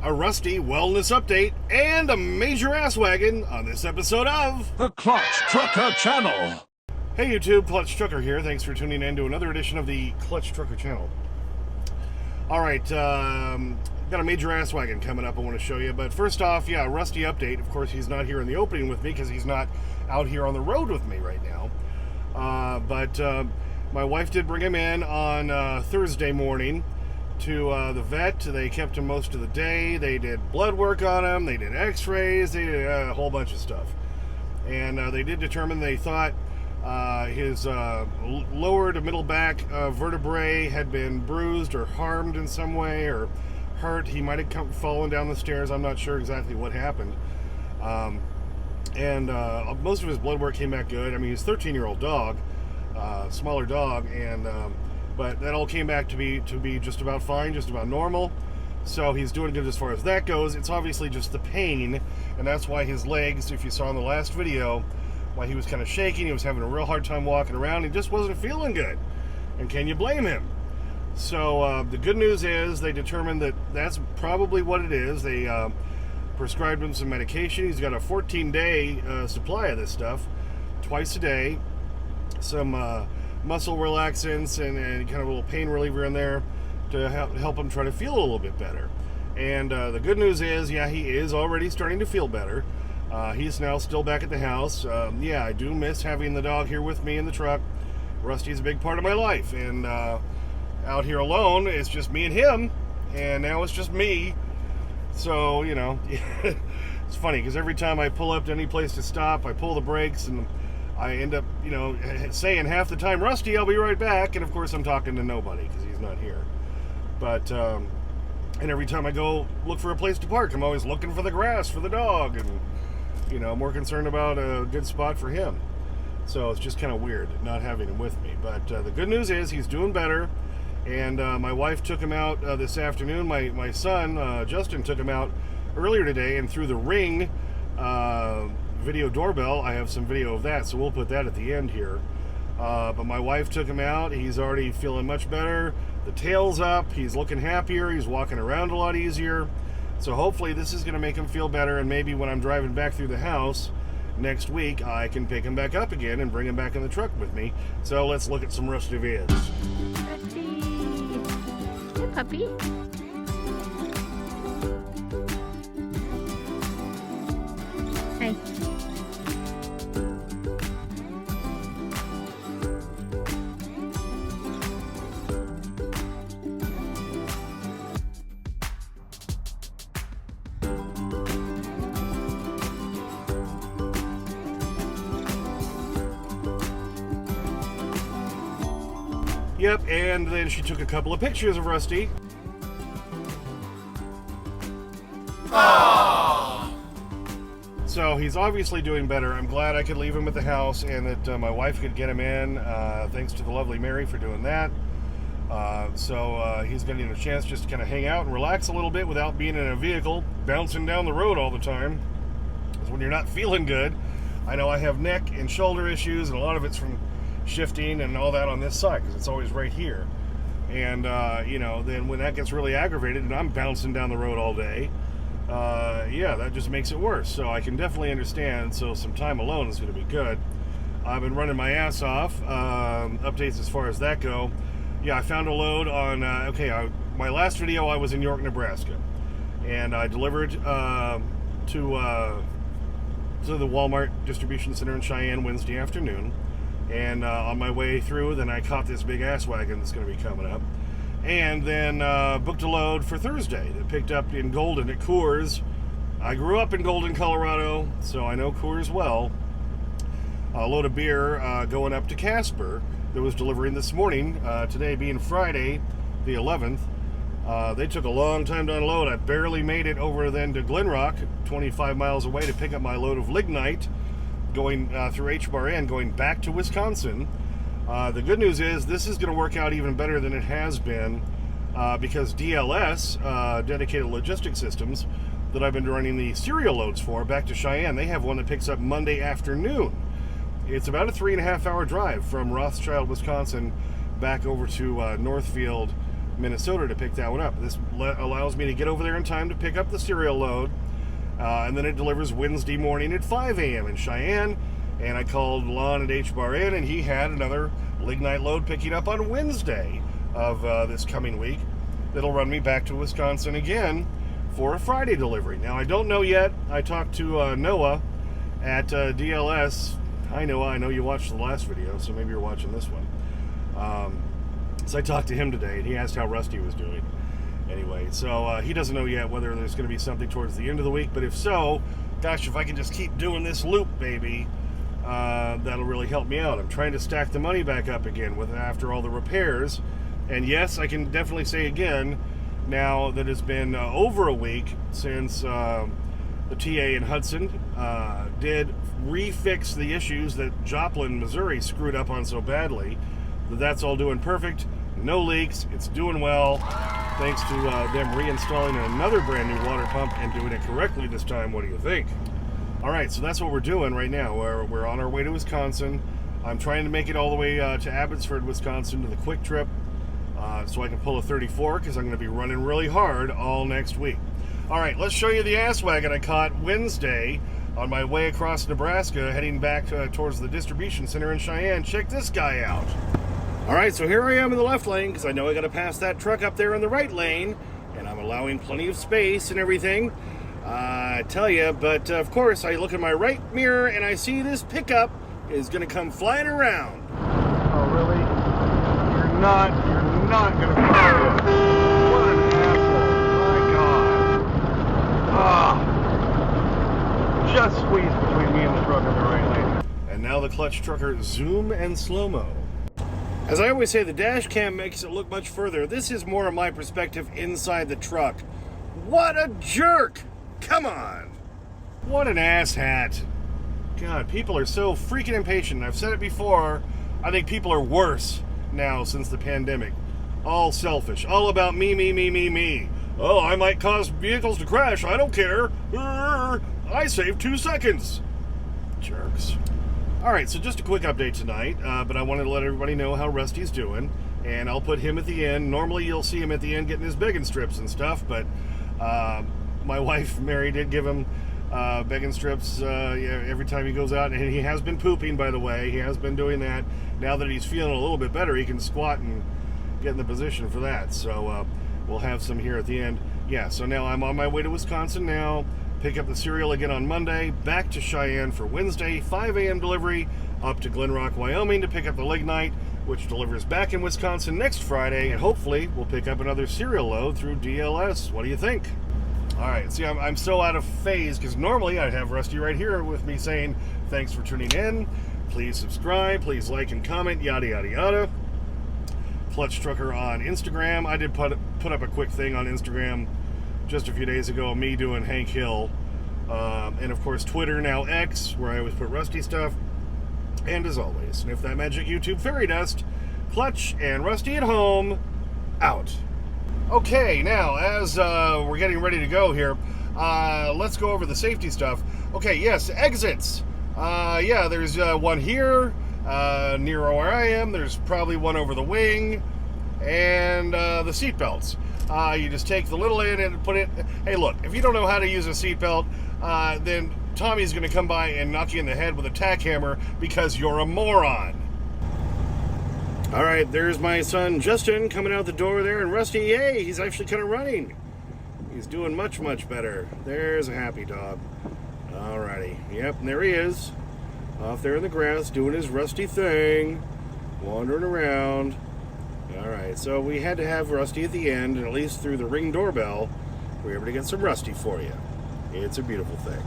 a Rusty wellness update, and a major Ass-Wagon on this episode of the Clutch Trucker Channel. Hey YouTube, Clutch Trucker here. Thanks for tuning in to another edition of the Clutch Trucker Channel. Alright, got a major Ass-Wagon coming up I want to show you, but first off, yeah, Rusty update. Of course, he's not here in the opening with me because he's not out here on the road with me right now. But my wife did bring him in on Thursday morning to the vet. They kept him most of the day. They did blood work on him. They did x-rays. They did a whole bunch of stuff. And they did determine they thought his lower to middle back vertebrae had been bruised or harmed in some way or hurt. He might have fallen down the stairs. I'm not sure exactly what happened. And most of his blood work came back good. I mean, he's a 13-year-old dog, smaller dog, and but that all came back to be just about fine, just about normal. So he's doing good as far as that goes. It's obviously just the pain, and that's why his legs, if you saw in the last video, why he was kind of shaking. He was having a real hard time walking around. He just wasn't feeling good. And can you blame him? So the good news is they determined that that's probably what it is. They prescribed him some medication. He's got a 14-day supply of this stuff, twice a day. Some muscle relaxants and kind of a little pain reliever in there to help him try to feel a little bit better. And the good news is, yeah, he is already starting to feel better. He's now still back at the house. Yeah, I do miss having the dog here with me in the truck. Rusty's a big part of my life, and out here alone, it's just me and him, and now it's just me. So, you know, it's funny, because every time I pull up to any place to stop, I pull the brakes, and I end up, you know, saying half the time, Rusty, I'll be right back. And of course I'm talking to nobody because he's not here. But, and every time I go look for a place to park, I'm always looking for the grass for the dog. And, you know, I'm more concerned about a good spot for him. So it's just kind of weird not having him with me. But the good news is he's doing better. And my wife took him out this afternoon. My son, Justin, took him out earlier today, and through the Ring video doorbell, I have some video of that, so we'll put that at the end here. But my wife took him out. He's already feeling much better. The tail's up. He's looking happier. He's walking around a lot easier. So hopefully this is going to make him feel better, and maybe when I'm driving back through the house next week, I can pick him back up again and bring him back in the truck with me. So let's look at some Rusty vids. Rusty. Hey, puppy. Hi. Yep, and then she took a couple of pictures of Rusty. Aww. So he's obviously doing better. I'm glad I could leave him at the house and that my wife could get him in. Thanks to the lovely Mary for doing that. So he's getting a chance just to kind of hang out and relax a little bit without being in a vehicle, bouncing down the road all the time. Because when you're not feeling good, I know I have neck and shoulder issues, and a lot of it's from shifting and all that on this side because it's always right here. And you know, then when that gets really aggravated and I'm bouncing down the road all day, yeah, that just makes it worse. So I can definitely understand. So some time alone is going to be good. I've been running my ass off. Updates as far as that go. Yeah, I found a load on my last video I was in York, Nebraska, and I delivered to the Walmart distribution center in Cheyenne Wednesday afternoon. And on my way through, then I caught this big Ass-Wagon that's going to be coming up. And then booked a load for Thursday that picked up in Golden at Coors. I grew up in Golden, Colorado, so I know Coors well. A load of beer going up to Casper that was delivering this morning, today being Friday, the 11th. They took a long time to unload. I barely made it over then to Glen Rock, 25 miles away, to pick up my load of lignite, going through H-Bar N, going back to Wisconsin. The good news is this is going to work out even better than it has been because DLS, Dedicated Logistics Systems, that I've been running the cereal loads for back to Cheyenne, they have one that picks up Monday afternoon. It's about a 3.5-hour drive from Rothschild, Wisconsin, back over to Northfield, Minnesota to pick that one up. This allows me to get over there in time to pick up the cereal load, and then it delivers Wednesday morning at 5 a.m. in Cheyenne. And I called Lon at H-Bar Inn, and he had another lignite load picking up on Wednesday of this coming week. That'll run me back to Wisconsin again for a Friday delivery. Now, I don't know yet. I talked to Noah at DLS. Hi, Noah. I know you watched the last video, so maybe you're watching this one. So I talked to him today, and he asked how Rusty was doing. Anyway, so he doesn't know yet whether there's going to be something towards the end of the week, but if so, gosh, if I can just keep doing this loop, baby, that'll really help me out. I'm trying to stack the money back up again after all the repairs. And yes, I can definitely say again, now that it's been over a week since the TA in Hudson did refix the issues that Joplin, Missouri screwed up on so badly, that's all doing perfect. No leaks. It's doing well. Thanks to them reinstalling another brand new water pump and doing it correctly this time. What do you think? All right, so that's what we're doing right now. We're on our way to Wisconsin. I'm trying to make it all the way to Abbotsford, Wisconsin, to the quick trip, so I can pull a 34 because I'm going to be running really hard all next week. All right, let's show you the Ass-Wagon I caught Wednesday on my way across Nebraska, heading back towards the distribution center in Cheyenne. Check this guy out. All right, so here I am in the left lane because I know I got to pass that truck up there in the right lane, and I'm allowing plenty of space and everything. I tell you, but of course, I look in my right mirror and I see this pickup is going to come flying around. Oh, really? You're not going to follow it. What an asshole. My God. Just squeezed between me and the truck in the right lane. And now the clutch trucker zoom and slow-mo. As I always say, the dash cam makes it look much further. This is more of my perspective inside the truck. What a jerk! Come on! What an asshat. God, people are so freaking impatient. I've said it before. I think people are worse now since the pandemic. All selfish. All about me, me, me, me, me. Oh, I might cause vehicles to crash. I don't care. I saved 2 seconds. Jerks. All right, so just a quick update tonight, but I wanted to let everybody know how Rusty's doing, and I'll put him at the end. Normally, you'll see him at the end getting his begging strips and stuff, but my wife, Mary, did give him begging strips every time he goes out, and he has been pooping, by the way. He has been doing that. Now that he's feeling a little bit better, he can squat and get in the position for that, so we'll have some here at the end. Yeah, so now I'm on my way to Wisconsin now. Pick up the cereal again on Monday, back to Cheyenne for Wednesday, 5 a.m. delivery, up to Glen Rock, Wyoming to pick up the lignite, which delivers back in Wisconsin next Friday, and hopefully we'll pick up another cereal load through DLS. What do you think? All right, see, I'm so out of phase because normally I'd have Rusty right here with me saying, thanks for tuning in, please subscribe, please like and comment, yada, yada, yada. Clutch Trucker on Instagram. I did put up a quick thing on Instagram just a few days ago, me doing Hank Hill, and of course Twitter, now X, where I always put Rusty stuff, and as always, Sniff That Magic YouTube Fairy Dust, Clutch and Rusty at home, out. Okay, now as we're getting ready to go here, let's go over the safety stuff. Okay, yes, exits. Yeah, there's one here, near where I am. There's probably one over the wing, and the seat belts. You just take the little end and put it. Hey, look, if you don't know how to use a seatbelt, then Tommy's going to come by and knock you in the head with a tack hammer because you're a moron. All right, there's my son Justin coming out the door there, and Rusty, yay, he's actually kind of running. He's doing much, much better. There's a happy dog. All righty, yep, and there he is, off there in the grass doing his Rusty thing, wandering around. All right, so we had to have Rusty at the end, and at least through the Ring doorbell, we were able to get some Rusty for you. It's a beautiful thing.